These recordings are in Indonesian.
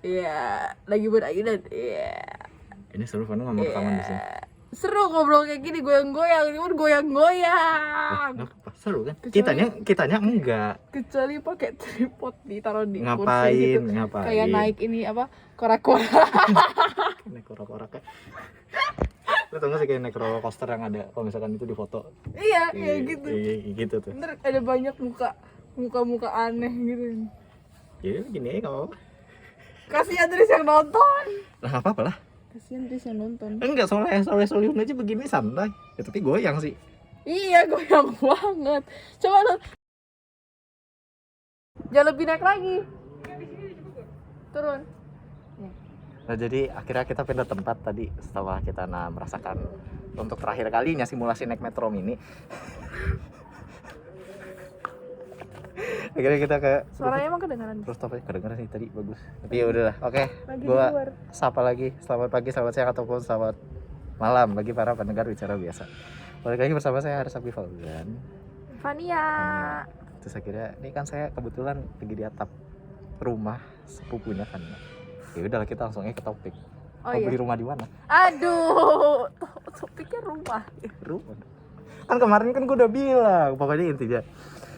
Iya, lagi berayunan. Iya. Ini seru kan ngomong rekaman di sini. Seru ngobrol kayak gini, goyang-goyang, ini goyang-goyang. Nggak apa-apa, seru kan? Kitanya enggak. Kecuali pakai tripod ditaruh di kursi Ngapain? gitu. Ngapain? Kayak naik ini apa? Kora-kora. Naik korak-korak kayak. Lu tau gak sih kayak naik roller coaster yang ada kalau misalkan itu di foto? Iya, kayak gitu. Iya, gitu tuh. Ntar ada banyak muka aneh gitu. Ya gini aja kalau Kasihan Tris yang nonton. lah nggak apa-apa lah. Kasihan Tris yang nonton. Enggak, soleh aja begini santai. Ya tapi goyang sih. Iya, goyang banget. Coba lu. Jangan lebih naik lagi. Turun. Nah jadi akhirnya kita pindah tempat tadi setelah kita merasakan untuk terakhir kalinya simulasi naik Metro Mini. Akhirnya kita ke Suaranya emang kedengaran. terus tapi kedengeran sih tadi bagus. Tapi ya udahlah, oke. Lagi Gua di luar. sapa lagi. Selamat pagi, selamat siang ataupun selamat malam bagi para pendengar bicara biasa. Balik lagi bersama saya Haris Abi Fauzan. Fania. Terus akhirnya ini kan saya kebetulan lagi di atap rumah sepupunya kan. Ya udahlah kita langsung aja ke topik. Oh Mau iya. beli rumah di mana? Aduh, topiknya rumah. Rumah. Kan kemarin kan gue udah bilang, pokoknya intinya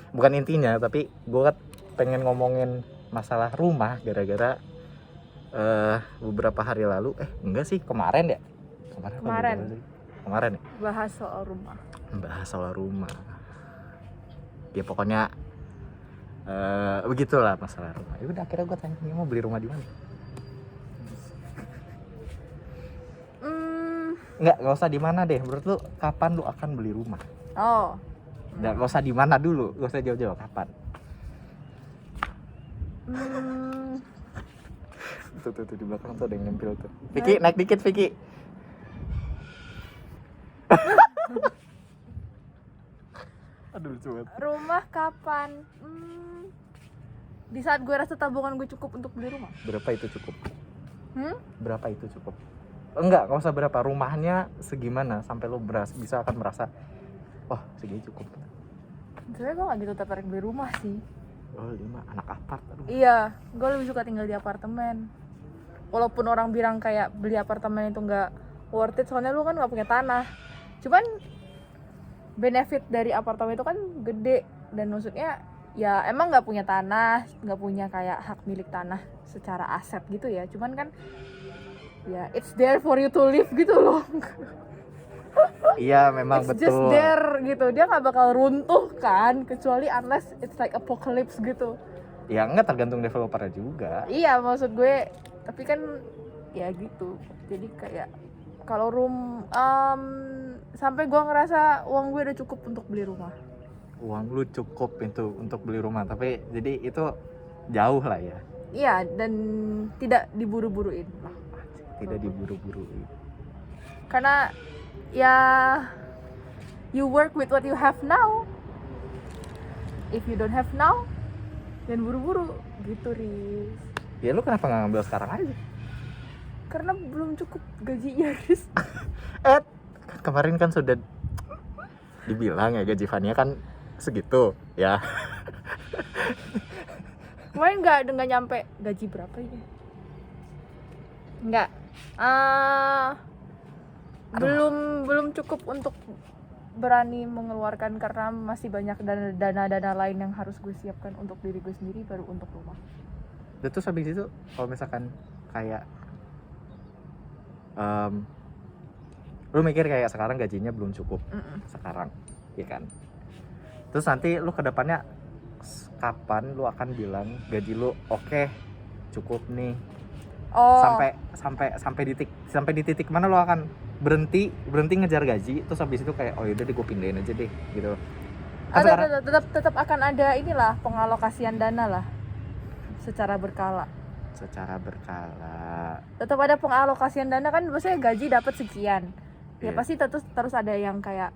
bukan intinya, tapi gue kan pengen ngomongin masalah rumah gara-gara beberapa hari lalu, enggak sih kemarin ya? Kemarin ya? Bahas soal rumah. Bahas soal rumah. Ya pokoknya begitulah masalah rumah. Ya udah akhirnya gue tanya, mau beli rumah di mana? Nggak usah di mana deh. Menurut lu kapan lu akan beli rumah? Oh. Nggak usah di mana dulu, nggak usah jauh-jauh. Kapan? Tuh di belakang tuh ada yang nempel tuh. Vicky, naik dikit Vicky. Aduh lucu banget. Rumah kapan? Di saat gue rasa tabungan gue cukup untuk beli rumah. Berapa itu cukup? Berapa itu cukup? Enggak usah berapa, rumahnya segimana sampai lu bisa akan merasa wah segini cukup. Sebenernya gue gak gitu tertarik beli rumah sih. Oh ini mah anak apart. Iya, gue lebih suka tinggal di apartemen. Walaupun orang bilang kayak beli apartemen itu gak worth it, soalnya lu kan gak punya tanah. Cuman benefit dari apartemen itu kan gede. Dan maksudnya ya emang gak punya tanah, gak punya kayak hak milik tanah secara aset gitu ya. Cuman kan ya it's there for you to live gitu loh. Iya memang it's betul. Just there gitu, dia nggak bakal runtuh kan, kecuali unless it's like apocalypse gitu. Ya enggak, tergantung developernya juga. Iya maksud gue, tapi kan ya gitu. Jadi kayak kalau sampai gue ngerasa uang gue udah cukup untuk beli rumah. Uang lu cukup itu untuk beli rumah, tapi jadi itu jauh lah ya. Iya, dan tidak diburu-buruin. Tidak diburu-buruin. Karena ya you work with what you have now. If you don't have now, jangan buru-buru gitu, Riz. Ya lu kenapa nggak ngambil sekarang aja? Karena belum cukup gajinya, Riz. Kemarin kan sudah dibilang ya gaji Fania kan segitu ya. Kemarin nggak nyampe gaji berapa ini? Nggak. Belum cukup untuk berani mengeluarkan karena masih banyak dana lain yang harus gue siapkan untuk diri gue sendiri baru untuk rumah. Terus habis itu kalau misalkan kayak lu mikir kayak sekarang gajinya belum cukup sekarang, ya kan? Terus nanti lu kedepannya kapan lu akan bilang gaji lu oke, cukup nih? Oh. Sampai di titik mana lu akan berhenti ngejar gaji, terus habis itu kayak oh yaudah deh gue pindahin aja deh gitu. Tetap akan ada inilah pengalokasian dana lah secara berkala. Tetap ada pengalokasian dana kan, maksudnya gaji dapat sekian. Ya pasti terus ada yang kayak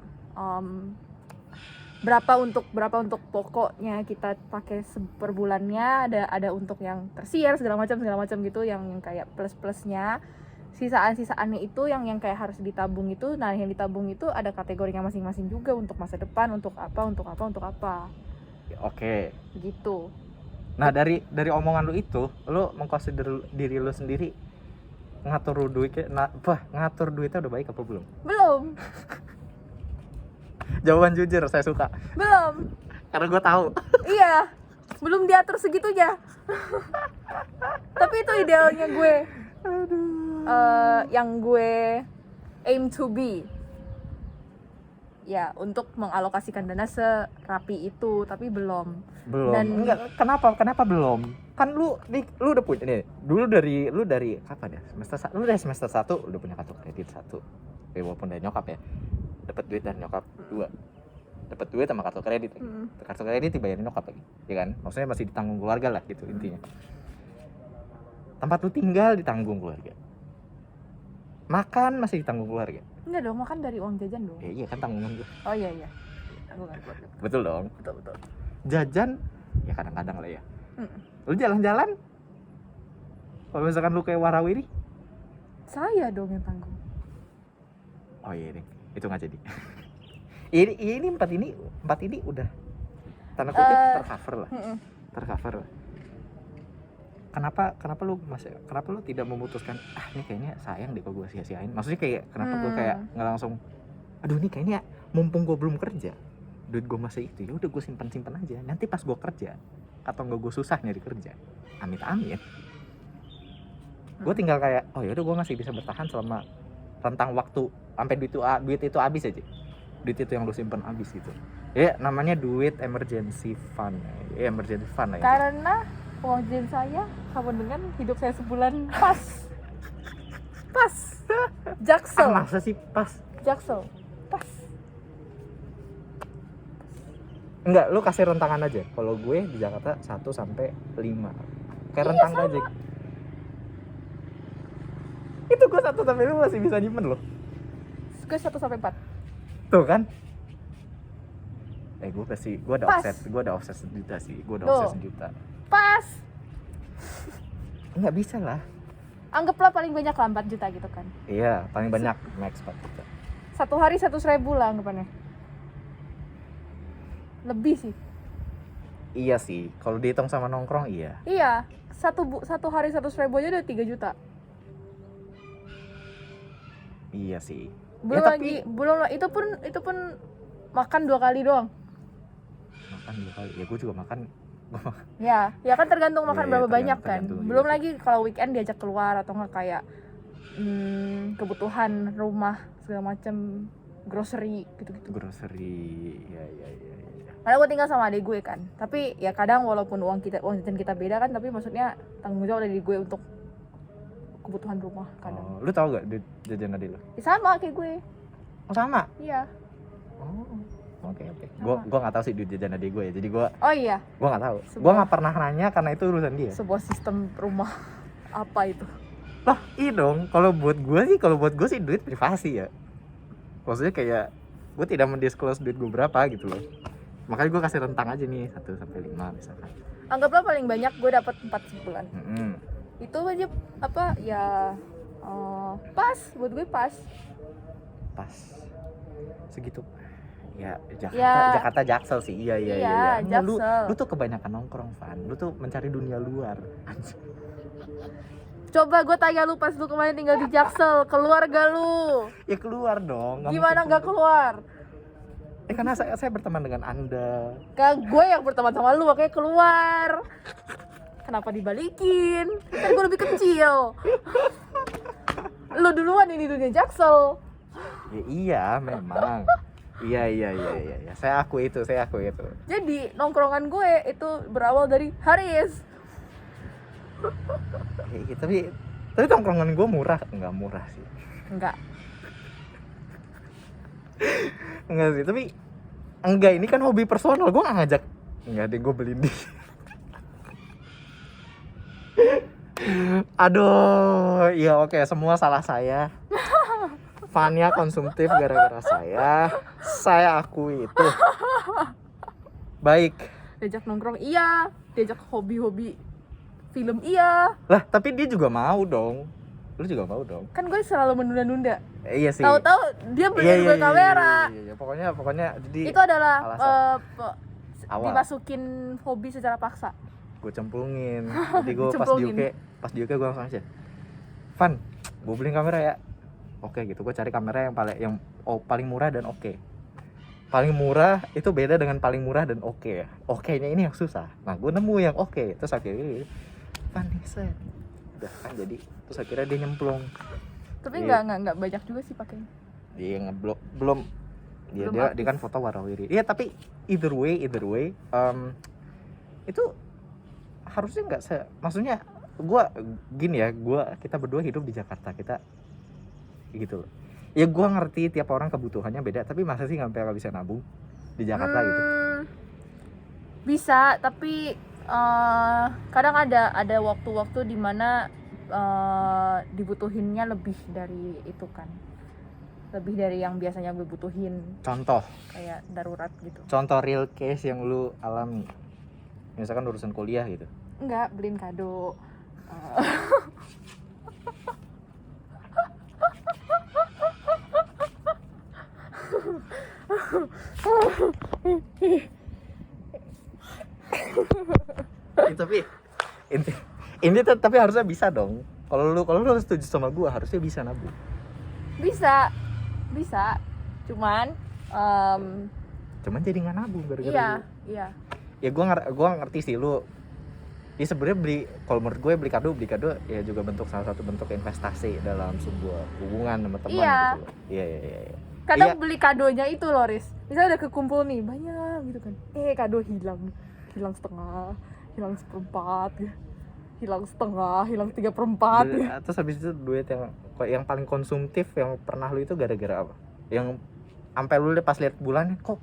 berapa untuk pokoknya kita pakai per bulannya, ada untuk yang tersier segala macam gitu, yang kayak plus-plusnya. Sisaannya itu yang kayak harus ditabung itu. Nah, yang ditabung itu ada kategorinya masing-masing juga, untuk masa depan, untuk apa. Oke. Gitu. Nah dari omongan lu itu, lu mengconsider diri lu sendiri ngatur duitnya, ngatur duitnya udah baik apa belum? Belum. Jawaban jujur, saya suka. Belum. Karena gue tahu. Iya. Belum diatur segitunya. Tapi itu idealnya gue. Yang gue aim to be. Ya, untuk mengalokasikan dana serapi itu, tapi belum. Dan Enggak, kenapa belum? Kan lu udah punya nih. Dulu lu dari kapan ya? Lu dari semester 1 udah punya kartu kredit 1. Walaupun dari nyokap ya. Dapat duit dari nyokap 2. Dapat duit sama kartu kredit. Kartu kredit dibayarin nyokap lagi. Ya kan? Maksudnya masih ditanggung keluarga lah gitu intinya. Tempat lu tinggal ditanggung keluarga. Makan masih ditanggung keluarga. enggak dong, makan dari uang jajan dong. Iya kan tanggungan gue. Oh iya. Tanggungan keluarga. Betul dong. Betul. Jajan ya kadang-kadang lah ya. Lu jalan-jalan kalau misalkan lu kayak warawiri, Saya dong yang tanggung. oh iya deh, itu nggak jadi. ini empat ini udah tanda kutip tercover lah. Tercover lah. Kenapa lu tidak memutuskan ini kayaknya sayang deh kalau gue sia-siain. Maksudnya kayak kenapa gue kayak nggak langsung aduh ini kayaknya mumpung gue belum kerja duit gue masih itu, ya udah gue simpan aja, nanti pas gue kerja atau nggak gue susah nyari kerja, amit gue tinggal kayak oh ya udah gue masih bisa bertahan selama rentang waktu sampai duit itu habis aja, duit itu yang lu simpan habis gitu ya, namanya duit emergency fund lah ya. Karena uang jajan saya sama dengan hidup saya sebulan pas. Jaksel. Masa sih pas? Jaksel. Pas. Enggak, lu kasih rentangan aja. Kalau gue di Jakarta 1 sampai 5. Kayak rentang aja. Itu gue 1 sampai 5 masih bisa nyimpen loh. Gue 1 sampai 4. Tuh kan? Gue ada offset 1 juta sih. Offset 1 juta. Pas. Enggak bisa lah. Anggaplah paling banyak lah 4 juta gitu kan. Iya, paling banyak max 4 juta. Satu hari 100.000 lah anggapannya. Lebih sih. Iya sih, kalau dihitung sama nongkrong iya. Iya, satu hari 100.000 aja udah 3 juta. Iya sih. Belum lagi, itu pun makan 2 kali doang. Makan 2 kali. Ya gue juga makan. Ya kan tergantung makan berapa banyak kan. tergantung, Belum iya lagi kalau weekend diajak keluar atau enggak kayak kebutuhan rumah segala macam, grocery gitu-gitu. Grocery. Ya. Karena gue tinggal sama adik gue kan. Tapi ya kadang walaupun uang jajan kita beda kan, tapi maksudnya tanggung jawab dari gue untuk kebutuhan rumah kadang. Oh, lu tahu gak duit jajan adik lu? Ya sama kayak gue. Oh sama? Iya. Oh. Oke. Gua nggak tahu sih duit jajan adik gue ya. Jadi gua Iya. Gua nggak tahu. Gua nggak pernah nanya karena itu urusan dia. Sebuah sistem rumah apa itu? Lah, iya dong. Kalau buat gue sih duit privasi ya. Maksudnya kayak gue tidak mendisclose duit gue berapa gitu loh. Makanya gue kasih rentang aja nih 1 sampai 5 misalkan. Anggaplah paling banyak gue dapat 4 sebulan. Itu aja apa ya pas buat gue pas segitu ya. Jakarta Jaksel sih. Iya. Jaksel. Lu tuh kebanyakan nongkrong, Van. Lu tuh mencari dunia luar. Coba gue tanya lu pas lu kemarin tinggal di Jaksel, keluar gak lu? Ya keluar dong. Gimana nggak keluar? Karena saya berteman dengan Anda. Kan gue yang berteman sama lu makanya keluar. Kenapa dibalikin? Kan gue lebih kecil. Lu duluan ini dunia Jaksel. Ya, iya memang. Iya. Saya akui itu. Jadi nongkrongan gue itu berawal dari Haris. Tapi nongkrongan gue enggak murah sih. Enggak sih, tapi ini kan hobi personal, gue nggak ngajak. Enggak deh, gue beliin di. Aduh, iya oke, semua salah saya. Fania konsumtif gara-gara saya akui itu. Baik. Diajak nongkrong iya, diajak hobi-hobi film iya. Lah, tapi dia juga mau dong. Lu juga mau dong. Kan gue selalu menunda-nunda. Iya sih. Tahu-tahu dia beliin gue kamera. Iya. Pokoknya jadi itu adalah dimasukin dimasukin hobi secara paksa. gue cemplungin. Jadi gue pas di UK gue langsung aja, Van, gue beliin kamera ya. Oke gitu, gue cari kamera yang paling murah dan oke. Paling murah itu beda dengan paling murah dan oke ya. Oke-nya ini yang susah. Nah gue nemu yang oke. Terus akhirnya Van nih set. Udah kan jadi. Terus akhirnya dia nyemplung. Tapi nggak banyak juga sih pakainya. Dia ngeblok belum. Dia kan foto warawiri. Iya tapi either way itu harusnya nggak maksudnya gue gini ya, kita berdua hidup di Jakarta, kita gitu loh. Ya gue ngerti tiap orang kebutuhannya beda, tapi masa sih nggak bisa nabung di Jakarta gitu? Bisa, tapi kadang ada waktu-waktu dimana dibutuhinnya lebih dari itu kan, lebih dari yang biasanya gue butuhin. Contoh kayak darurat gitu. Contoh real case yang lu alami, misalkan urusan kuliah gitu. Enggak, beliin kado. Tapi ini tapi harusnya bisa dong. Kalau lu setuju sama gua, harusnya bisa nabung. Bisa. Cuman jadi nggak nabung gara-gara iya. Ya gua ngerti sih lu. Ya sebenarnya kalau menurut gue beli kado ya juga salah satu bentuk investasi dalam sebuah hubungan sama teman gitu. Iya. Kadang beli kadonya itu loh, Riz. Misalnya udah kekumpul nih banyak gitu kan. Kado hilang setengah, hilang seperempat, hilang setengah, hilang 3/4. Terus habis itu duit yang paling konsumtif yang pernah lu itu gara-gara apa? Yang sampai lu pas lihat bulan kok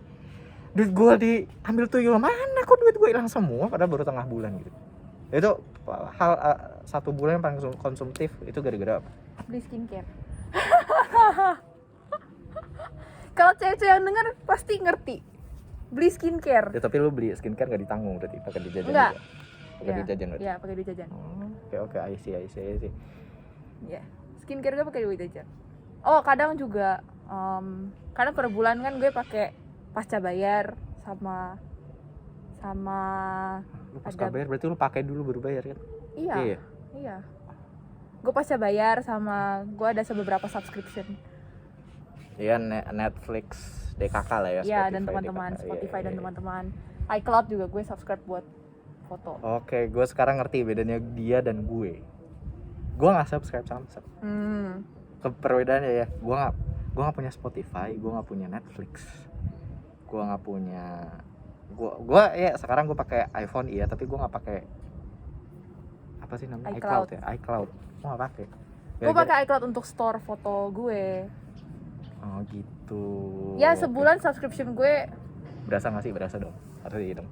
duit gue diambil tuyul, mana kok duit gue hilang semua padahal baru tengah bulan gitu. Itu hal satu bulan yang paling konsumtif itu gara-gara apa? Beli skincare. Kalau cewek-cewek yang denger pasti ngerti. Beli skincare. Ya tapi lu beli skincare gak ditanggung berarti, pakai duit jajan juga? Pakai duit jajan berarti? Iya, pakai duit jajan. Oke, I see. Iya, skincare gue pakai duit jajan. Oh, kadang juga kadang per bulan kan gue pakai pasca bayar sama lu pasca bayar berarti lu pakai dulu baru bayar kan? Iya. Gue pasca bayar sama gue ada beberapa subscription. Iya, Netflix, DKK lah ya. Iya, dan teman-teman Spotify dan teman-teman iCloud juga gue subscribe buat foto. Oke, gue sekarang ngerti bedanya dia dan gue. Gue nggak subscribe Samsung. Perbedaannya ya, gue nggak punya Spotify, gue nggak punya Netflix, gue nggak punya, gue ya sekarang gue pakai iPhone iya, tapi gue nggak pakai apa sih namanya iCloud ya, iCloud gue nggak pakai. Gue pakai iCloud untuk store foto gue. Oh gitu. Ya sebulan subscription gue berasa nggak sih? Berasa dong, harusnya dong.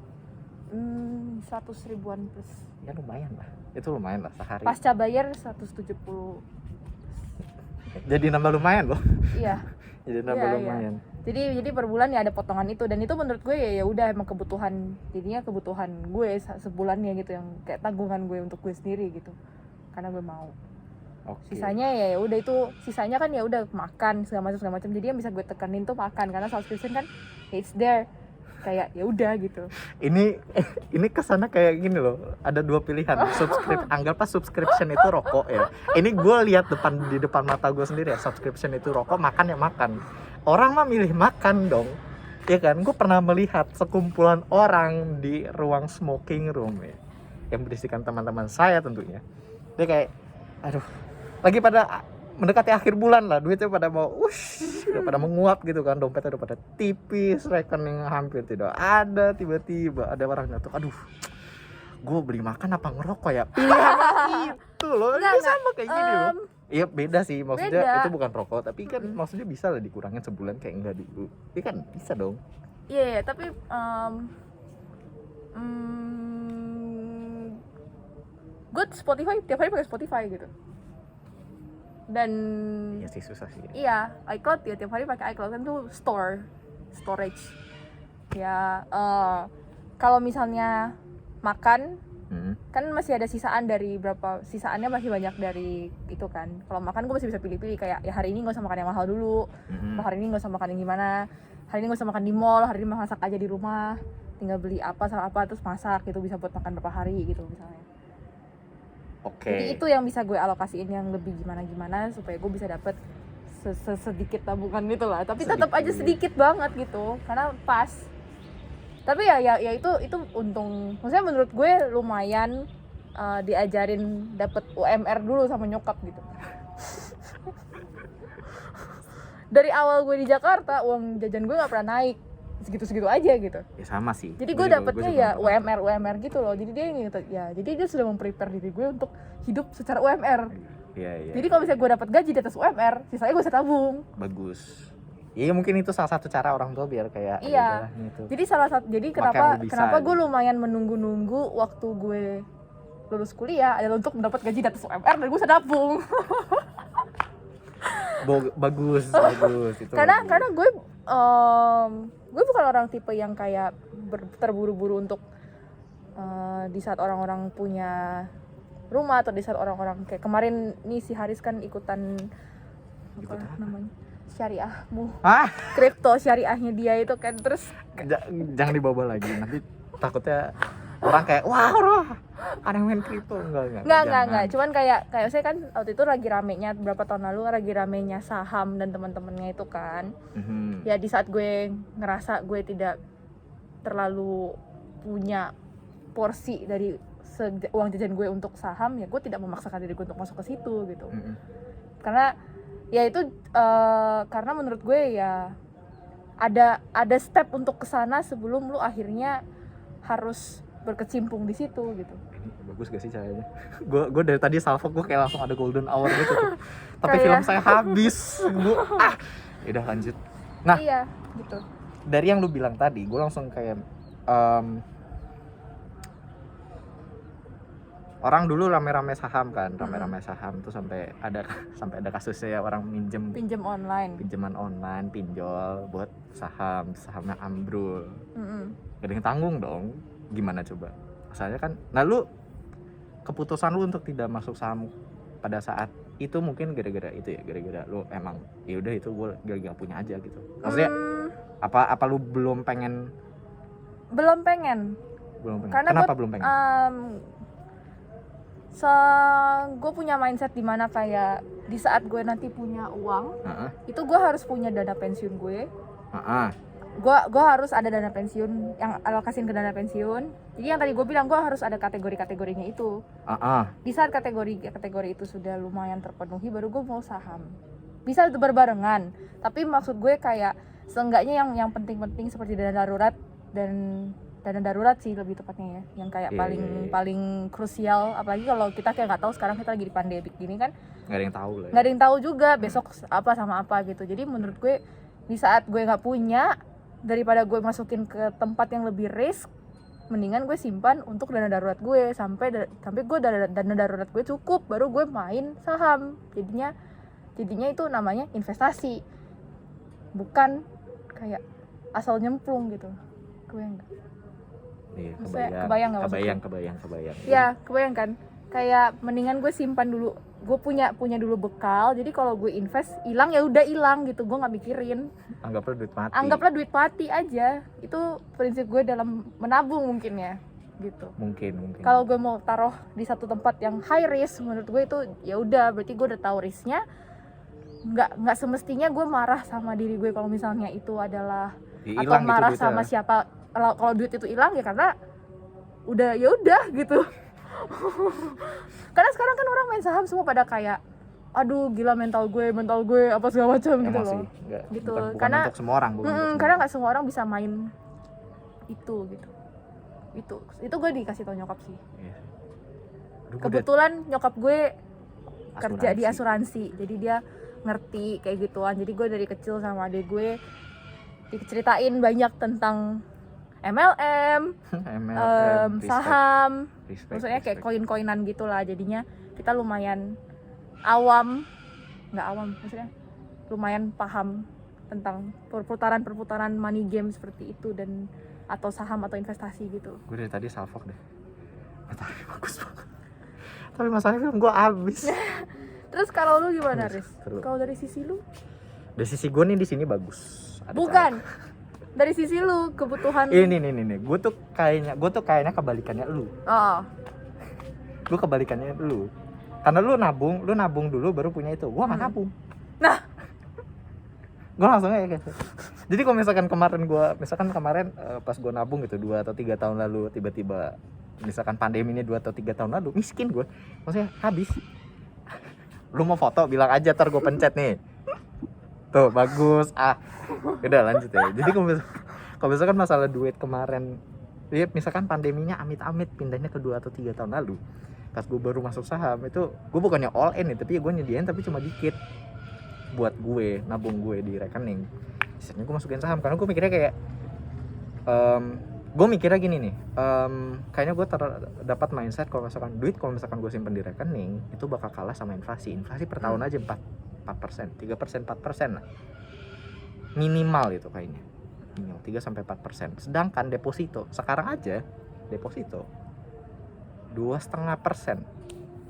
100 ribuan plus. Ya lumayan lah, itu lumayan lah sehari. Pasca bayar 170. Jadi nambah lumayan loh. Iya. Jadi nambah lumayan. Jadi per bulan ya ada potongan itu, dan itu menurut gue ya udah emang kebutuhan, jadinya kebutuhan gue sebulannya gitu, yang kayak tanggungan gue untuk gue sendiri gitu. Karena gue mau. Okay. Sisanya ya udah itu, sisanya kan ya udah makan segala macam. Jadi yang bisa gue tekanin tuh makan, karena subscription kan it's there. Kayak ya udah gitu. Ini kesana kayak gini loh. Ada dua pilihan. Anggaplah subscription itu rokok ya. Ini gue lihat di depan mata gue sendiri ya. Subscription itu rokok, makan ya makan. Orang mah milih makan dong. Ya kan? Gue pernah melihat sekumpulan orang di ruang smoking room ya, yang berisikan teman-teman saya tentunya. Dia kayak, aduh, lagi pada mendekati akhir bulan lah, duitnya pada mau udah pada menguap gitu kan, dompetnya udah pada tipis, rekening hampir tidak ada, tiba-tiba ada orang nyatuk, aduh, gue beli makan apa ngerokok ya, pilihannya itu loh. Ini sama kayak gini loh. Iya beda sih, maksudnya itu bukan rokok, tapi kan maksudnya bisa lah dikurangin sebulan kayak enggak dulu. Iya kan bisa dong. Iya, tapi gue Spotify tiap hari pakai Spotify gitu. Dan iya sih susah sih. Iya, iCloud ya tiap hari pakai iCloud, kan tuh storage. Ya kalau misalnya makan kan masih ada sisaannya masih banyak dari itu kan. Kalau makan gue masih bisa pilih-pilih, kayak ya hari ini gak usah makan yang mahal dulu, hari ini gak usah makan yang gimana, hari ini gak usah makan di mall, hari ini masak aja di rumah. tinggal beli apa sama apa terus masak gitu, bisa buat makan berapa hari gitu misalnya. Oke. Jadi itu yang bisa gue alokasiin yang lebih gimana supaya gue bisa dapet sedikit tabungan gitu lah, tapi tetap aja sedikit banget gitu karena pas. Tapi ya itu untung, maksudnya menurut gue lumayan diajarin dapet UMR dulu sama nyokap gitu. Dari awal gue di Jakarta uang jajan gue nggak pernah naik, segitu aja gitu. Ya sama sih. Jadi gue dapetnya ya UMR gitu loh. Jadi dia gitu ya. Jadi dia sudah memprepare diri gue untuk hidup secara UMR. Iya. Jadi kalau misalnya gue dapat gaji di atas UMR, sisanya gue bisa tabung. Bagus. Iya mungkin itu salah satu cara orang tua biar kayak iya. Gitu. Jadi kenapa gue lumayan menunggu waktu gue lulus kuliah adalah untuk mendapat gaji di atas UMR dan gue bisa tabung. Bagus itu. Karena gue bukan orang tipe yang kayak terburu-buru untuk di saat orang-orang punya rumah atau di saat orang-orang kayak kemarin nih si Haris kan ikutan apa namanya syariahmu, kripto syariahnya dia itu kan, terus jangan dibawa lagi nanti takutnya orang kayak wah ada yang main kripto enggak. Cuman kayak saya kan waktu itu lagi ramenya beberapa tahun lalu lagi ramenya saham dan teman-temannya itu kan. Ya di saat gue ngerasa gue tidak terlalu punya porsi dari uang jajan gue untuk saham, ya gue tidak memaksakan diri gue untuk masuk ke situ gitu. Karena ya itu karena menurut gue ya ada step untuk kesana sebelum lu akhirnya harus berkecimpung di situ gitu. Bagus gak sih caranya? Gue dari tadi salvo gue kayak langsung ada golden hour gitu tuh. Tapi film saya habis. Udah lanjut. Nah, iya gitu. Dari yang lu bilang tadi, gue langsung kayak orang dulu rame-rame saham kan, saham tuh sampai ada kasusnya ya orang pinjaman online, pinjol buat sahamnya ambrul. Gak ada yang tanggung dong. Gimana coba? Masalahnya kan, nah lu keputusan lu untuk tidak masuk saham pada saat itu mungkin gara-gara lu emang ya udah itu gue gak punya aja gitu. Maksudnya apa lu belum pengen? Belum pengen. Karena kenapa belum pengen? Gue punya mindset dimana kayak di saat gue nanti punya uang, itu gue harus punya dana pensiun gue. Gue harus ada dana pensiun yang alokasiin ke dana pensiun. Jadi yang tadi gue bilang gue harus ada kategorinya itu. Di saat kategori itu sudah lumayan terpenuhi, baru gue mau saham. Bisa itu berbarengan, tapi maksud gue kayak seenggaknya yang penting-penting seperti dana darurat dan dana darurat sih lebih tepatnya ya, yang kayak paling krusial. Apalagi kalau kita kayak nggak tahu sekarang kita lagi di pandemi gini kan, nggak ada yang tahu juga besok apa sama apa gitu. Jadi menurut gue di saat gue nggak punya, daripada gue masukin ke tempat yang lebih risk, mendingan gue simpan untuk dana darurat gue sampai gue dana darurat gue cukup, baru gue main saham. Jadinya itu namanya investasi, bukan kayak asal nyemplung gitu. Kebayang nggak? Kebayang. Ya, kebayang kan? Kayak mendingan gue simpan dulu. Gue punya dulu bekal. Jadi kalau gue invest hilang ya udah hilang gitu. Gue nggak mikirin. Anggaplah duit mati aja. Itu prinsip gue dalam menabung mungkin ya. Gitu. Mungkin. Kalau gue mau taruh di satu tempat yang high risk, menurut gue itu ya udah berarti gue udah tahu risknya. Nggak semestinya gue marah sama diri gue kalau misalnya itu adalah atau marah gitu sama siapa kalau duit itu hilang, ya karena udah gitu. Karena sekarang kan orang main saham semua pada kayak aduh gila mental gue apa segala macam gitu loh. Gitu. Bukan Karena untuk semua orang, karena nggak semua orang bisa main itu gitu. Itu gue dikasih tau nyokap sih. Kebetulan nyokap gue kerja di asuransi, jadi dia ngerti kayak gituan. Jadi gue dari kecil sama adik gue diceritain banyak tentang MLM, saham, maksudnya kayak koin-koinan gitulah. Jadinya kita lumayan maksudnya lumayan paham tentang perputaran money game seperti itu dan atau saham atau investasi gitu. Gue dari tadi salfok deh. Tapi bagus banget. Tapi masalahnya film gue habis. Terus kalau lu gimana, Riz? Kalau dari sisi lu? Dari sisi gue nih di sini bagus. Bukan. Dari sisi lu kebutuhan. Ini. Gue tuh kayaknya kebalikannya lu. Oh. Gue kebalikannya lu. Karena lu nabung dulu baru punya itu. Gue nggak nabung. Nah, Gue langsung kayak gitu. Jadi kalau misalkan kemarin pas gue nabung gitu 2 atau 3 tahun lalu, tiba-tiba misalkan pandeminya 2 atau 3 tahun lalu, miskin gue. Maksudnya habis. Lu mau foto bilang aja, ntar gue pencet nih. Tuh bagus. Udah lanjut ya. Jadi kalau misalkan masalah duit kemarin, ya misalkan pandeminya amit-amit pindahnya ke 2 atau 3 tahun lalu, pas gue baru masuk saham itu gue bukannya all in nih, tapi gue nyediain tapi cuma dikit buat gue, nabung gue di rekening. Sisanya gue masukin saham karena gue mikirnya kayak gue mikirnya gini nih, kayaknya gue dapat mindset kalau misalkan gue simpen di rekening itu bakal kalah sama inflasi per tahun aja 4%, 3%, 4% lah minimal itu kayaknya, minimal 3-4%. Sedangkan deposito sekarang aja 2,5%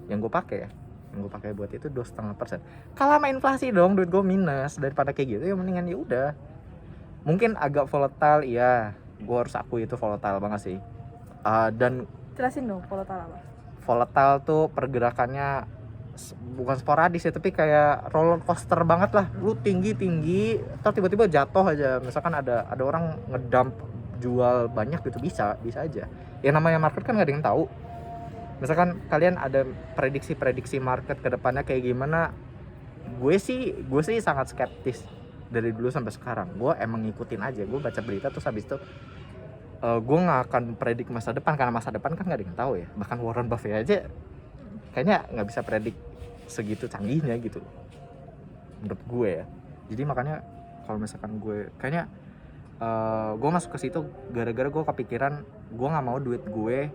yang gue pakai buat itu 2,5%. Kalah sama inflasi dong, duit gue minus. Daripada kayak gitu ya mendingan ya udah. Mungkin agak volatile, iya, gue harus akui itu volatile banget sih. Dan jelasin dong volatile apa? Volatile tuh pergerakannya bukan sporadis ya, tapi kayak roller coaster banget lah. Lu tinggi, terus tiba-tiba jatuh aja. Misalkan ada orang ngedump jual banyak gitu, bisa aja. Yang namanya market kan nggak ada yang tahu. Misalkan kalian ada prediksi market ke depannya kayak gimana, gue sih sangat skeptis dari dulu sampai sekarang. Gue emang ngikutin aja, gue baca berita terus habis itu gue nggak akan predik masa depan, karena masa depan kan nggak ada yang tahu ya. Bahkan Warren Buffett aja kayaknya nggak bisa predik segitu canggihnya gitu menurut gue ya. Jadi makanya kalau misalkan gue kayaknya gue masuk ke situ gara-gara gue kepikiran gue nggak mau duit gue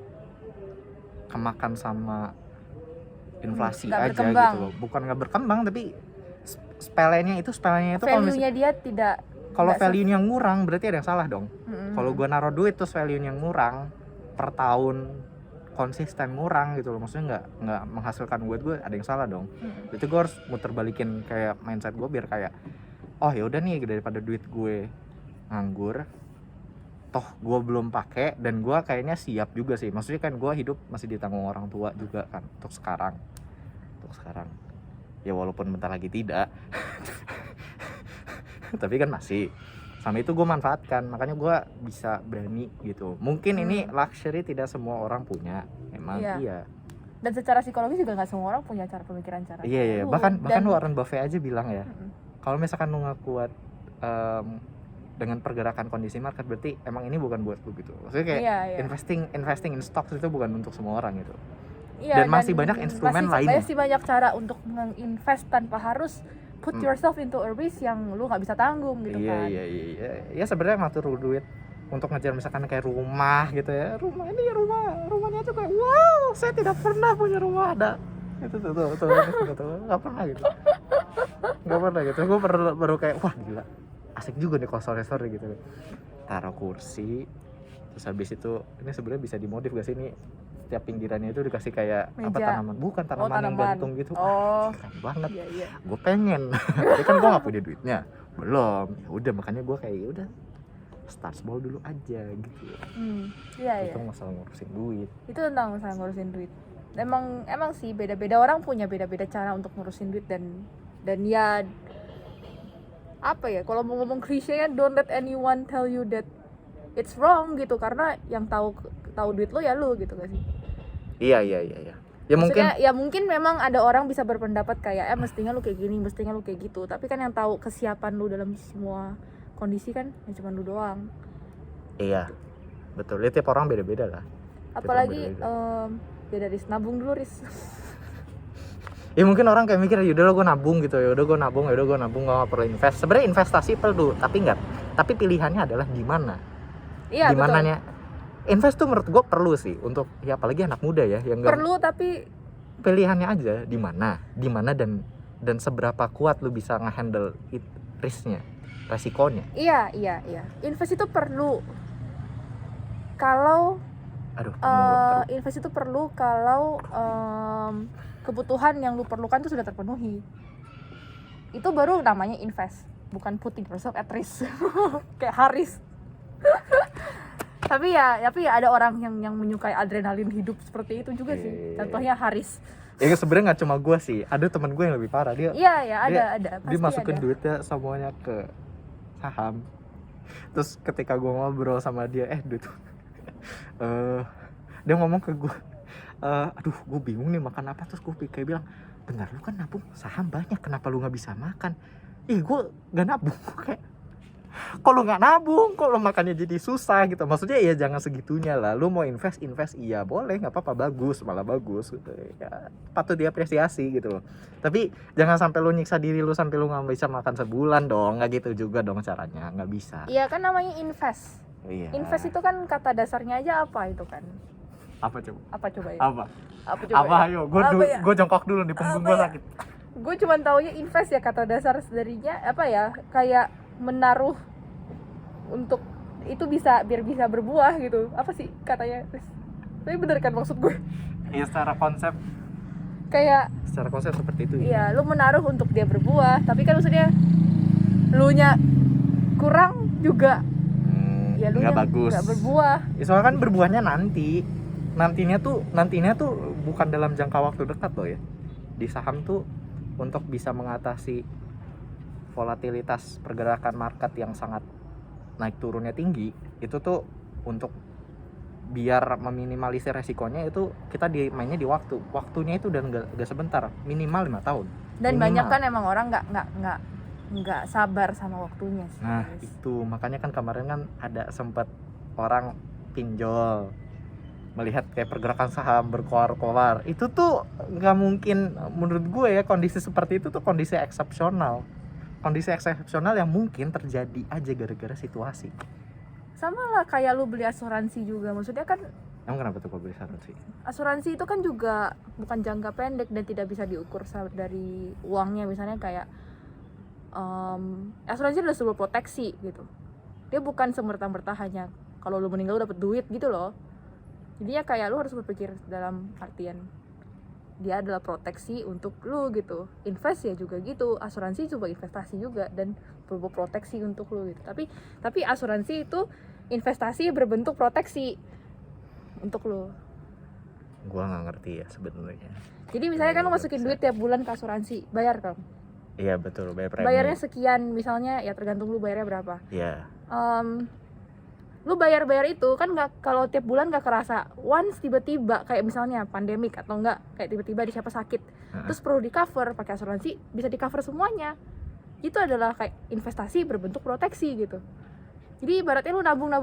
kemakan sama inflasi aja gitu loh. Bukan nggak berkembang, tapi spelenya itu value-nya dia tidak. Kalau value-nya ngurang berarti ada yang salah dong. Kalau gue naruh duit terus value-nya ngurang per tahun, konsisten ngurang gitu loh, maksudnya nggak menghasilkan gue ada yang salah dong. Itu gue harus muter balikin kayak mindset gue biar kayak oh ya udah nih, daripada duit gue nganggur, toh gue belum pakai dan gue kayaknya siap juga sih. Maksudnya kan gue hidup masih ditanggung orang tua juga kan untuk sekarang ya, walaupun bentar lagi tidak tapi kan masih. Sama itu gue manfaatkan, makanya gue bisa berani gitu. Mungkin ini luxury tidak semua orang punya, emang iya. Dan secara psikologis juga nggak semua orang punya cara pemikiran iya. Bahkan Warren Buffett aja bilang ya, kalau misalkan lu nggak kuat dengan pergerakan kondisi market, berarti emang ini bukan buat lu gitu. Maksudnya kayak investing in stocks itu bukan untuk semua orang gitu. Dan masih banyak instrumen lainnya. Masih banyak cara untuk menginvest tanpa harus put yourself into a risk yang lu nggak bisa tanggung gitu kan. Iya. Ya sebenarnya ngatur duit untuk ngejar misalkan kayak rumah gitu ya. Rumahnya tuh kayak wow, saya tidak pernah punya rumah. Ada itu tuh nggak pernah gitu. Gue baru kayak wah gila, asik juga nih kalau sore gitu. Taruh kursi, terus habis itu ini sebenarnya bisa dimodif gak sih, ini setiap pinggirannya itu dikasih kayak meja. Apa tanaman, bukan tanaman yang gantung gitu. Keren banget. Iya. Gue pengen tapi kan gue nggak punya duitnya belum. Ya udah, makanya gue kayak udah start small dulu aja gitu. Itu masalah ngurusin duit. Itu tentang masalah ngurusin duit. Emang sih beda-beda orang punya beda-beda cara untuk ngurusin duit dan ya apa ya, kalau mau ngomong klise-nya, don't let anyone tell you that it's wrong gitu, karena yang tahu duit lo ya lo gitu gak sih? Iya. Ya mungkin memang ada orang bisa berpendapat kayak mestinya lu kayak gini, mestinya lu kayak gitu, tapi kan yang tahu kesiapan lu dalam semua kondisi kan yang cuma lu doang. Iya, betul. Tiap orang beda-beda lah. Apalagi beda Riz, nabung dulu Riz. Ya mungkin orang kayak mikir yaudah gue nabung gitu, yaudah gue nabung gak perlu invest. Sebenarnya investasi perlu, tapi pilihannya adalah gimana. Iya, gimananya invest tuh menurut gue perlu sih untuk ya apalagi anak muda ya yang perlu, tapi pilihannya aja di mana dan seberapa kuat lu bisa ngehandle resikonya. Iya. Invest itu perlu kalau invest itu perlu kalau kebutuhan yang lu perlukan itu sudah terpenuhi. Itu baru namanya invest, bukan putting yourself at risk. Kayak Haris Tapi ya ada orang yang menyukai adrenalin hidup seperti itu juga sih. Contohnya Haris. Ya sebenarnya nggak cuma gue sih, ada teman gue yang lebih parah. Iya ada pasti dia masukin ada. duitnya semuanya ke saham. Terus ketika gue ngobrol sama dia, duit dia ngomong ke gue, aduh gue bingung nih makan apa. Terus gue kayak bilang, benar lu kan nabung saham banyak, kenapa lu nggak bisa makan? Gue nggak nabung. Kayak kalau nggak nabung, kalau makannya jadi susah gitu. Maksudnya ya jangan segitunya lah. Lu mau invest iya boleh, nggak apa-apa, bagus, malah bagus gitu ya, patut diapresiasi gitu loh. Tapi jangan sampai lu nyiksa diri lu sampai lu nggak bisa makan sebulan dong. Nggak gitu juga dong caranya, nggak bisa. Iya kan namanya invest. Iya. Invest itu kan kata dasarnya aja apa itu kan? Apa coba? Apa coba ya? Apa Coba ya? ayo Ya? gue jongkok dulu di punggung gue sakit. Gue cuma taunya invest ya, kata dasar darinya apa ya, kayak menaruh untuk itu biar bisa berbuah gitu. Apa sih katanya? Tapi bener kan maksud gue? Iya, secara konsep seperti itu. Iya, lu menaruh untuk dia berbuah, tapi kan maksudnya lu nya kurang juga. Ya lu nggak bagus. Nggak berbuah. Soalnya kan berbuahnya nantinya tuh bukan dalam jangka waktu dekat loh ya. Di saham tuh untuk bisa mengatasi volatilitas pergerakan market yang sangat naik turunnya tinggi, itu tuh untuk biar meminimalisir resikonya itu kita mainnya di waktunya itu dan gak sebentar, minimal 5 tahun. Dan minimal. banyak kan emang orang nggak sabar sama waktunya sih. Nah itu makanya kan kemarin kan ada sempat orang pinjol melihat kayak pergerakan saham berkoar-koar. Itu tuh nggak mungkin, menurut gue ya, kondisi seperti itu tuh kondisi eksepsional yang mungkin terjadi aja gara-gara situasi. Sama lah kayak lu beli asuransi juga, maksudnya kan Emang kenapa tuh kalau beli asuransi? Asuransi itu kan juga bukan jangka pendek dan tidak bisa diukur dari uangnya. Misalnya kayak asuransi adalah sebuah proteksi gitu. Dia bukan semerta-merta hanya kalau lu meninggal lu dapet duit gitu loh. Jadinya kayak lu harus berpikir dalam artian dia adalah proteksi untuk lu gitu. Invest ya juga gitu, asuransi juga investasi juga dan berupa proteksi untuk lu gitu. Tapi asuransi itu investasi berbentuk proteksi untuk lu. Gua nggak ngerti ya sebenarnya. Jadi misalnya kan lu masukin duit tiap bulan ke asuransi, bayar kan? Iya betul, bayar premi. Bayarnya sekian misalnya, ya tergantung lu bayarnya berapa. Iya. Lu bayar itu kan nggak, kalau tiap bulan nggak kerasa. Once tiba-tiba kayak misalnya pandemik atau enggak kayak tiba-tiba di siapa sakit, terus perlu di cover pakai asuransi, bisa di cover semuanya. Itu adalah kayak investasi berbentuk proteksi gitu. Jadi ibaratnya lu nabung,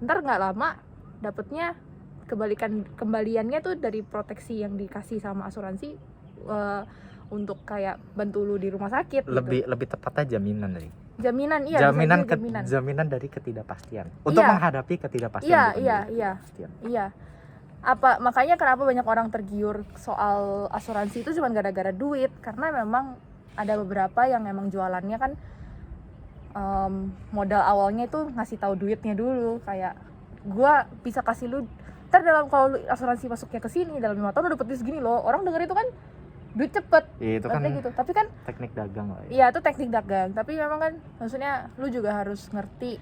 ntar nggak lama dapetnya kembaliannya tuh dari proteksi yang dikasih sama asuransi untuk kayak bantu lu di rumah sakit. Lebih tepatnya jaminan dari. Jaminan, iya. Jaminan dari ketidakpastian. Untuk menghadapi ketidakpastian. Iya. Apa makanya kenapa banyak orang tergiur soal asuransi itu cuma gara-gara duit, karena memang ada beberapa yang memang jualannya kan modal awalnya itu ngasih tahu duitnya dulu, kayak gua bisa kasih lu ntar kalau asuransi masuknya ke sini dalam 5 tahun udah dapet duit segini loh. Orang denger itu kan duit cepet, itu kan gitu. Tapi kan teknik dagang lah ya. Iya, itu teknik dagang. Tapi memang kan maksudnya lu juga harus ngerti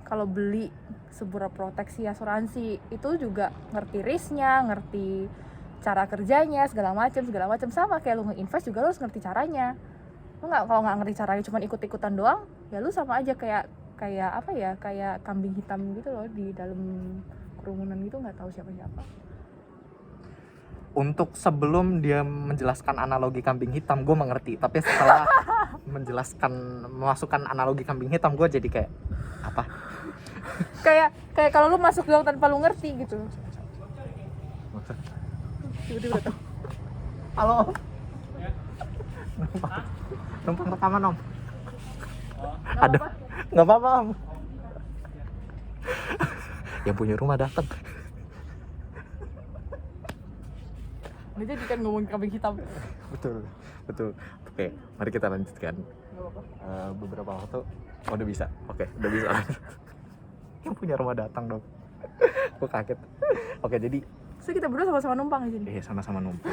kalau beli sebuah proteksi asuransi itu juga ngerti risknya, ngerti cara kerjanya, segala macam. Sama kayak lu nge-invest juga lu harus ngerti caranya. Lu kalau nggak ngerti caranya cuma ikut-ikutan doang, ya lu sama aja kayak apa ya, kayak kambing hitam gitu loh di dalam kerumunan gitu, nggak tahu siapa-siapa. Untuk sebelum dia menjelaskan analogi kambing hitam, gue mengerti. Tapi setelah memasukkan analogi kambing hitam, gue jadi kayak apa? kayak kalau lu masuk doang tanpa lu ngerti gitu. Tiba-tiba datang. Halo. Numpang rekaman om. Ada? Nggak apa-apa om. Yang punya rumah datang. Nggak jadi kan ngomongin kambing hitam. Betul. Oke, mari kita lanjutkan. Beberapa waktu. Udah bisa. Oke, udah bisa. Yang punya rumah datang dong. Gue kaget. Oke, jadi kita berdua sama-sama numpang di sini. Iya, sama-sama numpang.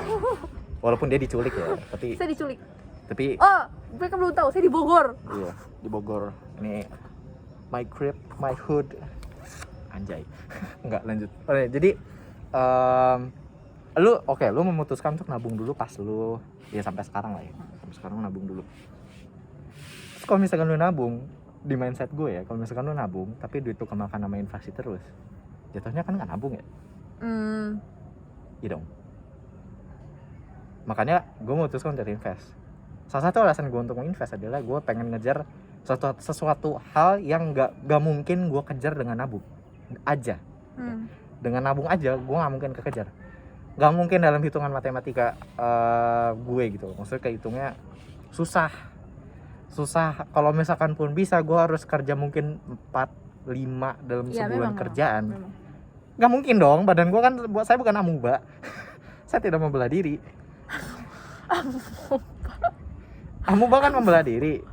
Walaupun dia diculik ya, tapi saya diculik. Tapi mereka belum tahu, saya di Bogor. Iya, di Bogor. Ini my crib, my hood. Anjay. Enggak, lanjut. Oke, jadi lu memutuskan untuk nabung dulu pas lu ya sampai sekarang lah ya. Sampai sekarang nabung dulu. Terus kalau misalkan lu nabung, di mindset gue ya, kalau misalkan lu nabung tapi duit lu kemakan sama inflasi terus, jatuhnya kan nggak nabung ya. Iya dong. Makanya gue memutuskan untuk invest. Salah satu alasan gue untuk menginvest adalah gue pengen ngejar sesuatu hal yang gak mungkin gue kejar dengan nabung aja. Dengan nabung aja gue gak mungkin kekejar. Gak mungkin dalam hitungan matematika gue gitu. Maksudnya kehitungnya susah. Kalau misalkan pun bisa, gue harus kerja mungkin 4-5 dalam sebulan kerjaan. Memang. Gak mungkin dong, badan gue kan, saya bukan amuba. Saya tidak membelah diri. Amuba kan membelah diri.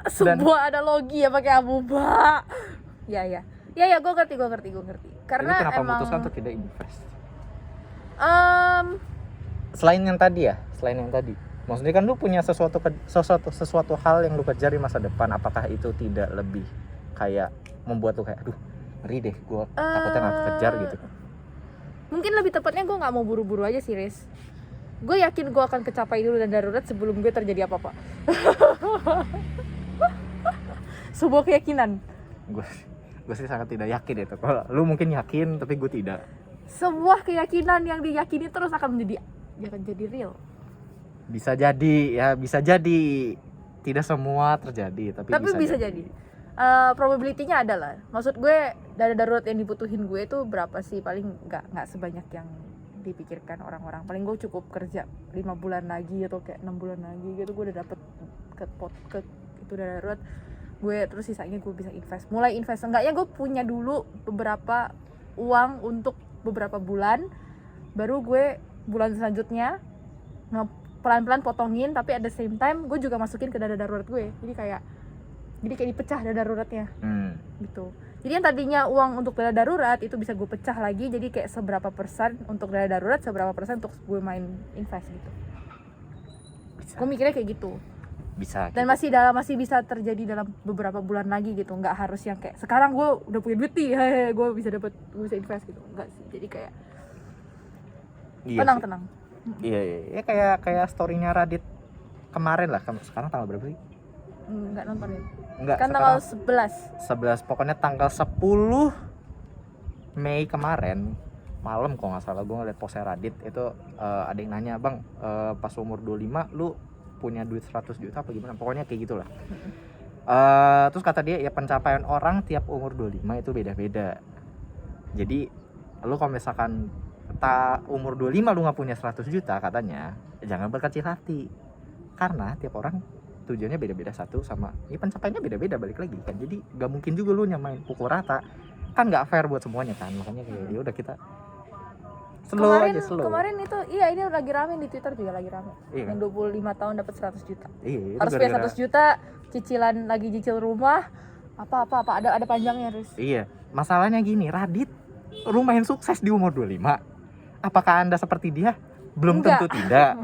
Sebuah analogi ya pakai amuba. Ya, gue ngerti. Karena jadi kenapa emang memutuskan untuk tidak invest? Selain yang tadi. Maksudnya kan lu punya sesuatu hal yang lu kejar di masa depan, apakah itu tidak lebih kayak membuat lu kayak aduh ngeri deh, gue takutnya nggak kejar gitu? Mungkin lebih tepatnya gue nggak mau buru-buru aja sih, Riz. Gue yakin gue akan kecapai dulu dan darurat sebelum gue terjadi apa-apa. Sebuah keyakinan. Gue sih sangat tidak yakin itu. Kalau lu mungkin yakin tapi gue tidak. Sebuah keyakinan yang diyakini terus akan jadi real. Bisa jadi. Tidak semua terjadi, tapi bisa jadi. Probability-nya ada lah. Maksud gue dana darurat yang dibutuhin gue itu berapa sih? Paling nggak sebanyak yang dipikirkan orang-orang. Paling gue cukup kerja 5 bulan lagi atau kayak 6 bulan lagi gitu, gue udah dapet ke itu dana darurat gue, terus sisanya gue bisa mulai invest. Enggaknya gue punya dulu beberapa uang untuk beberapa bulan, baru gue bulan selanjutnya pelan-pelan potongin, tapi at the same time gue juga masukin ke dana darurat gue. Jadi kayak dipecah dana daruratnya gitu. Jadi yang tadinya uang untuk dana darurat itu bisa gue pecah lagi, jadi kayak seberapa persen untuk dana darurat, seberapa persen untuk gue main invest gitu. Gue mikirnya kayak gitu. Bisa. Dan gitu. masih bisa terjadi dalam beberapa bulan lagi gitu. Nggak harus yang kayak sekarang gue udah punya duit nih, gue bisa invest gitu. Enggak sih. Jadi kayak tenang. Iya, kayak story-nya Radit kemarin lah. Sekarang tanggal berapa sih? Enggak nontonin. Enggak, kan tanggal 11. Pokoknya tanggal 10 Mei kemarin malam kalau nggak salah gue ngeliat postnya Radit itu, ada yang nanya, bang, pas umur 25 lu punya duit 100 juta apa gimana, pokoknya kayak gitulah. Terus kata dia ya pencapaian orang tiap umur 25 itu beda-beda. Jadi lu kalau misalkan umur 25 lu nggak punya 100 juta katanya, jangan berkecil hati, karena tiap orang tujuannya beda-beda satu sama ini, pencapaiannya beda-beda balik lagi kan. Jadi nggak mungkin juga lu nyamain pukul rata, kan nggak fair buat semuanya kan. Makanya kayak ya udah kita slow. Kemarin itu ini lagi rame di Twitter juga lagi rame. Iya. Yang 25 tahun dapat 100 juta. Iya, harus bayar 100 juta, cicil rumah, apa ada panjangnya terus. Iya, masalahnya gini, Radit lumayan sukses di umur 25. Apakah Anda seperti dia? Belum tentu tidak.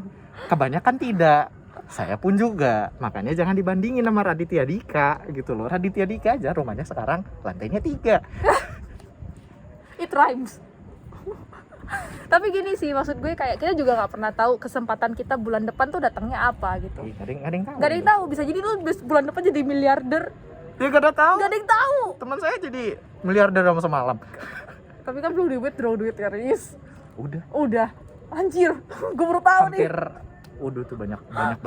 Kebanyakan tidak. Saya pun juga. Makanya jangan dibandingin sama Raditya Dika gitu loh. Raditya Dika aja rumahnya sekarang lantainya 3. It rhymes. Tapi gini sih, maksud gue kayak kita juga nggak pernah tahu kesempatan kita bulan depan tuh datangnya apa gitu. Nggak ada yang tahu. Bisa jadi lu bulan depan jadi miliarder. Ya gak ada tahu. Gak ada yang tahu. Teman saya jadi miliarder dalam semalam. Tapi kan belum withdraw duit ya, Riz. Udah. Anjir, gue baru tahu nih. Hampir. Udah tuh banyak banget.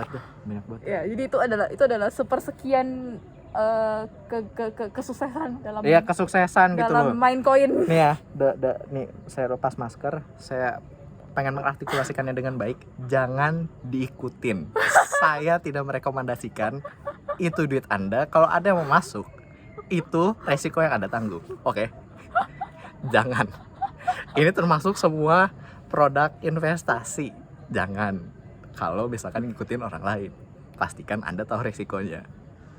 Ya, jadi itu adalah sepersekian kesuksesan dalam kesuksesan gitu loh. Dalam main koin. Nih ya, nih saya lepas masker, saya pengen mengartikulasikannya dengan baik. Jangan diikutin. Saya tidak merekomendasikan itu duit Anda. Kalau ada yang mau masuk, itu resiko yang Anda tanggung. Oke. Jangan. Ini termasuk semua produk investasi. Jangan. Kalau misalkan ngikutin orang lain, pastikan Anda tahu resikonya.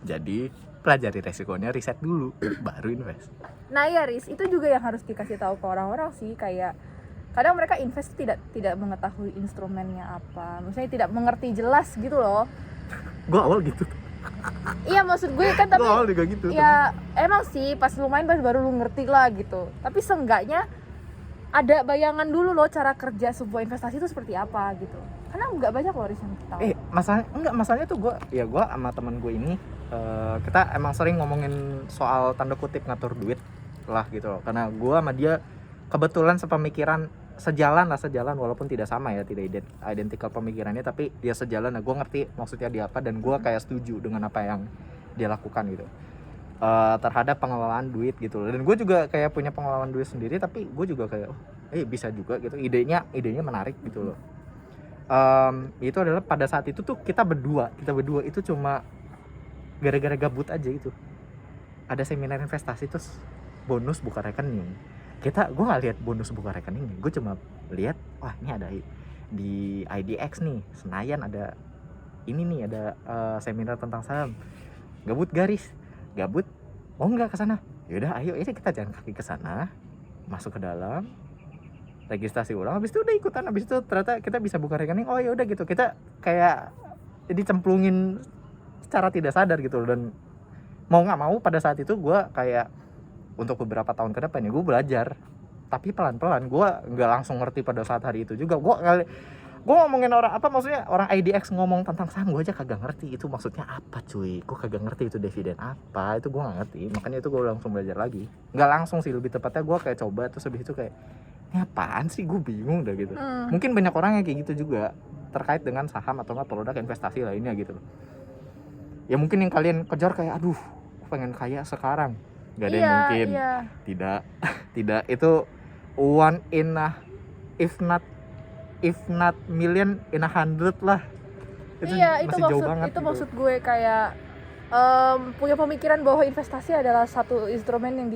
Jadi pelajari resikonya, riset dulu, baru invest. Nah ya Riz, itu juga yang harus dikasih tahu ke orang-orang sih. Kayak kadang mereka invest tidak mengetahui instrumennya apa, maksudnya tidak mengerti jelas gitu loh. Gue awal gitu. Iya maksud gue kan, tapi Lu awal juga gitu. ya emang sih pas lu main baru lu ngerti lah gitu. Tapi seenggaknya ada bayangan dulu loh cara kerja sebuah investasi itu seperti apa gitu. Karena nggak banyak loh Riz yang tahu. Masalahnya tuh gue sama teman gue ini kita emang sering ngomongin soal tanda kutip ngatur duit lah gitu loh. Karena gue sama dia kebetulan sepemikiran, sejalan walaupun tidak sama ya, tidak identikal pemikirannya, tapi dia sejalan. Nah, gue ngerti maksudnya dia apa dan gue kayak setuju dengan apa yang dia lakukan gitu terhadap pengelolaan duit gitu loh. Dan gue juga kayak punya pengelolaan duit sendiri, tapi gue juga kayak bisa juga gitu, idenya menarik gitu loh. Itu adalah pada saat itu tuh kita berdua itu cuma gara-gara gabut aja gitu, ada seminar investasi terus bonus buka rekening. Gue nggak lihat bonus buka rekening, gue cuma lihat wah ini ada di IDX nih Senayan, ada ini nih, ada seminar tentang saham. Gabut mau nggak ke sana? Yaudah ayo ini kita jalan kaki ke sana, masuk ke dalam, registrasi ulang, habis itu udah ikutan. Habis itu ternyata kita bisa buka rekening. Oh ya udah gitu, kita kayak dicemplungin secara tidak sadar gitu loh. Dan mau nggak mau pada saat itu gue kayak untuk beberapa tahun ke depan ya gue belajar, tapi pelan-pelan. Gue nggak langsung ngerti pada saat hari itu juga. Gue ngomongin orang IDX ngomong tentang saham, gue aja kagak ngerti itu maksudnya apa cuy. Gue kagak ngerti itu dividen apa, itu gue nggak ngerti. Makanya itu gue langsung belajar lagi. Nggak langsung sih, lebih tepatnya gue kayak coba, terus habis itu kayak ini apaan sih, gue bingung dah gitu. Mungkin banyak orang yang kayak gitu juga terkait dengan saham atau nggak produk investasi lainnya gitu. Ya mungkin yang kalian kejar kayak aduh pengen kaya sekarang, nggak ada yang mungkin. Tidak, itu one in a, if not million in a hundred lah. Itu masih jauh banget. Itu gitu. maksud gue kayak punya pemikiran bahwa investasi adalah satu instrumen yang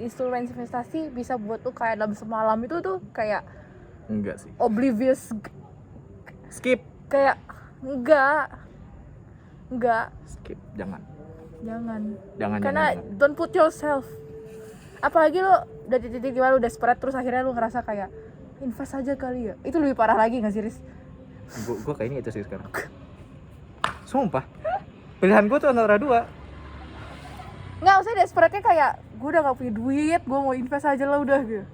instrumen investasi bisa buat tuh kayak dalam semalam itu tuh kayak enggak sih, oblivious, skip, kayak enggak skip, jangan karena don't put yourself, apalagi lo udah titik gimana udah spread terus akhirnya lo ngerasa kayak invest aja kali ya, itu lebih parah lagi nggak sih Riz? Gue kayaknya itu sih sekarang. Sumpah pilihan gue tuh antara dua. Nggak usah deh, spreadnya kayak gue udah nggak punya duit, gue mau invest aja lah udah gitu.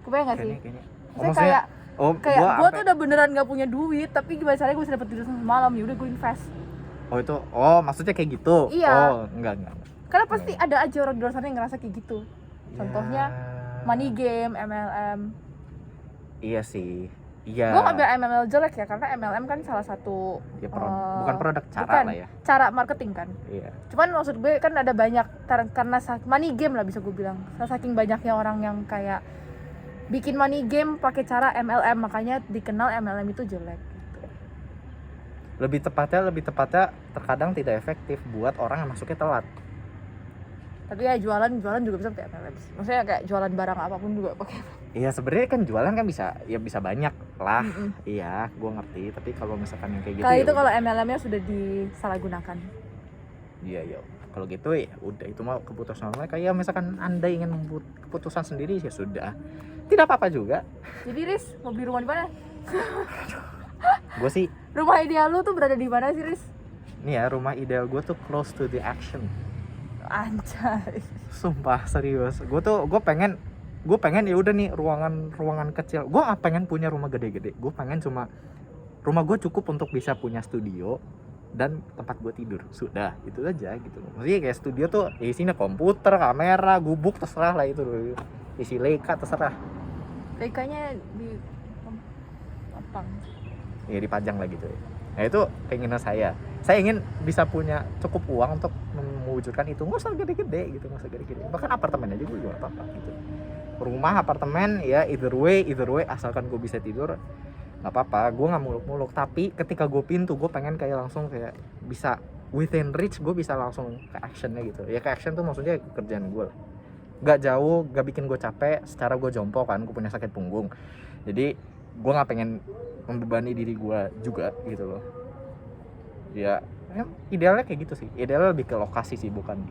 Kebayang nggak sih? Maksudnya kayak gue tuh udah beneran nggak punya duit, tapi gimana caranya gue bisa dapet duit semalam, ya udah gue invest. Itu maksudnya kayak gitu. Iya. Enggak. Karena pasti ada aja orang di luar sana yang ngerasa kayak gitu. Contohnya money game, MLM. Iya sih. Iya. Gue ngambil MLM jelek ya, karena MLM kan salah satu bukan produk, cara bukan, lah ya. Cara marketing kan. Iya. Cuman maksud gue kan ada banyak karena money game lah bisa gue bilang. Saking banyaknya orang yang kayak bikin money game pakai cara MLM, makanya dikenal MLM itu jelek. Lebih tepatnya terkadang tidak efektif buat orang yang masuknya telat. Tapi ya jualan juga bisa pakai MLM. Maksudnya kayak jualan barang apapun juga pakai. Iya sebenarnya kan jualan kan bisa banyak lah. Iya, gue ngerti. Tapi kalau misalkan yang kayak gitu. Kali itu kalau MLM-nya sudah disalahgunakan. Iya. Kalau gitu ya udah, itu mah keputusan mereka. Kayak misalkan Anda ingin membuat keputusan sendiri ya sudah. Tidak apa-apa juga. Jadi Riz, mau beli rumah di mana? Gue sih, rumah ideal lu tuh berada di mana sih Riz? Nih ya, rumah ideal gue tuh close to the action. Anjay. Sumpah serius. Gue pengen ya udah nih ruangan kecil. Gue gak pengen punya rumah gede-gede. Gue pengen cuma rumah gue cukup untuk bisa punya studio dan tempat gue tidur. Sudah, itu aja gitu. Maksudnya kayak studio tuh isinya komputer, kamera, gubuk, terserah lah itu. Isi Leica terserah. Leicanya di Pampang. Ya dipajang lah gitu ya. Nah itu keinginan saya ingin bisa punya cukup uang untuk mewujudkan itu. Nggak usah gede-gede gitu, bahkan apartemen aja gue juga apa-apa gitu. Rumah, apartemen ya either way asalkan gue bisa tidur nggak apa-apa. Gue nggak muluk-muluk, tapi ketika gue pintu gue pengen kayak langsung kayak bisa within reach, gue bisa langsung ke actionnya gitu ya. Ke action tuh maksudnya kerjaan gue nggak jauh, nggak bikin gue capek. Secara gue jompo kan, gue punya sakit punggung, jadi gue nggak pengen membebani diri gue juga gitu loh ya. Idealnya kayak gitu sih. Idealnya lebih ke lokasi sih, bukan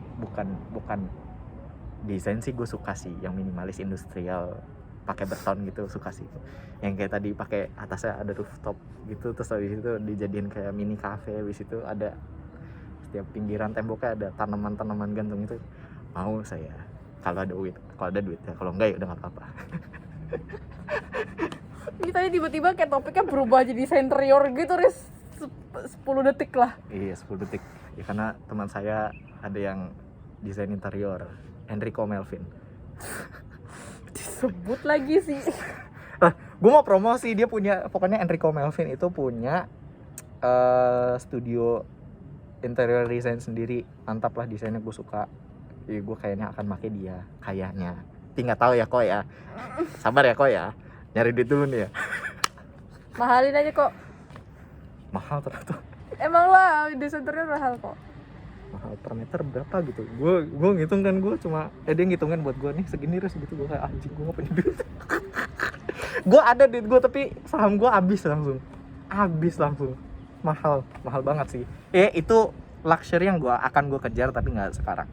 desain sih. Gue suka sih yang minimalis industrial pakai beton gitu, suka sih. Yang kayak tadi pakai atasnya ada rooftop gitu, terus habis itu dijadiin kayak mini cafe, habis itu ada setiap pinggiran temboknya ada tanaman-tanaman gantung itu. Mau saya kalau ada duit ya, kalau enggak ya udah nggak apa-apa. Ini tadi tiba-tiba kayak topiknya berubah jadi desain interior gitu, Riz. 10 detik lah. Iya 10 detik ya, karena teman saya ada yang desain interior, Enrico Melvin. Disebut lagi sih. Gue mau promosi, dia punya, pokoknya Enrico Melvin itu punya studio interior design sendiri, mantap lah desainnya, gue suka. Jadi gue kayaknya akan pakai dia, kayaknya. Tapi nggak tahu ya kok ya. Sabar ya kok ya. Nyari duit dulu nih ya. Mahalin aja kok. Mahal ternyata. Emang lah desain interior mahal kok. Mahal per meter berapa gitu. Gue ngitung kan, gue cuma dia ngitungin buat gue nih segini terus gitu, gue kayak anjing, gue nggak punya duit. Gue ada duit gue tapi saham gue habis langsung. Mahal banget sih. Itu luxury yang akan gue kejar tapi nggak sekarang.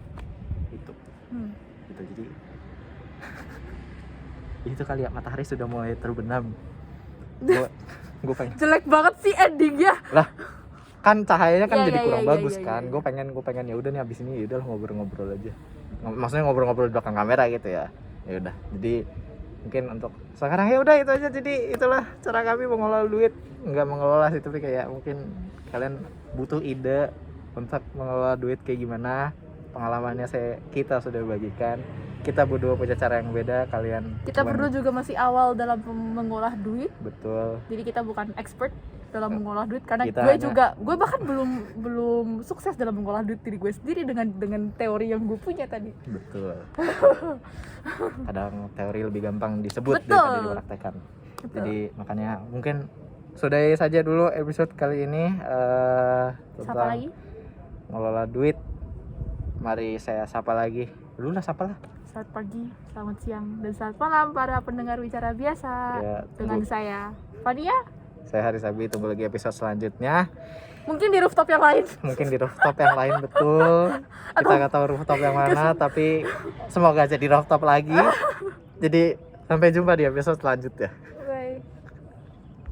Itu jadi itu kali ya, matahari sudah mulai terbenam. Gue pengen, Jelek banget sih endingnya. lah kan cahayanya kan Iya, jadi iya, kurang iya, bagus iya, kan. iya. Gue pengen ya udah nih abis ini ya udah ngobrol aja. Maksudnya ngobrol di belakang kamera gitu ya. Ya udah. Jadi mungkin untuk sekarang ya udah itu aja. Jadi itulah cara kami mengelola duit. Enggak mengelola sih, tapi kayak mungkin kalian butuh ide untuk mengelola duit kayak gimana. Pengalamannya kita sudah bagikan. Kita berdua punya cara yang beda, kalian Kita cuman- berdua juga masih awal dalam mengolah duit. betul. Jadi kita bukan expert dalam mengolah duit, karena Kita gue bahkan belum sukses dalam mengolah duit diri gue sendiri dengan teori yang gue punya tadi. Betul. Kadang teori lebih gampang disebut Betul. daripada dipraktekkan. Jadi makanya mungkin sudahi saja dulu episode kali ini Siapa tentang lagi? ngelola duit. Mari saya sapa lagi. Dulu lah sapa lah. Selamat pagi, selamat siang, dan selamat malam para pendengar bicara biasa. Ya, Dengan tunggu. saya Fania. Saya Haris Abi, tunggu lagi episode selanjutnya. Mungkin di rooftop yang lain. Mungkin di rooftop yang lain, betul. Kita nggak tahu rooftop yang mana, tapi semoga jadi rooftop lagi. Jadi sampai jumpa di episode selanjutnya.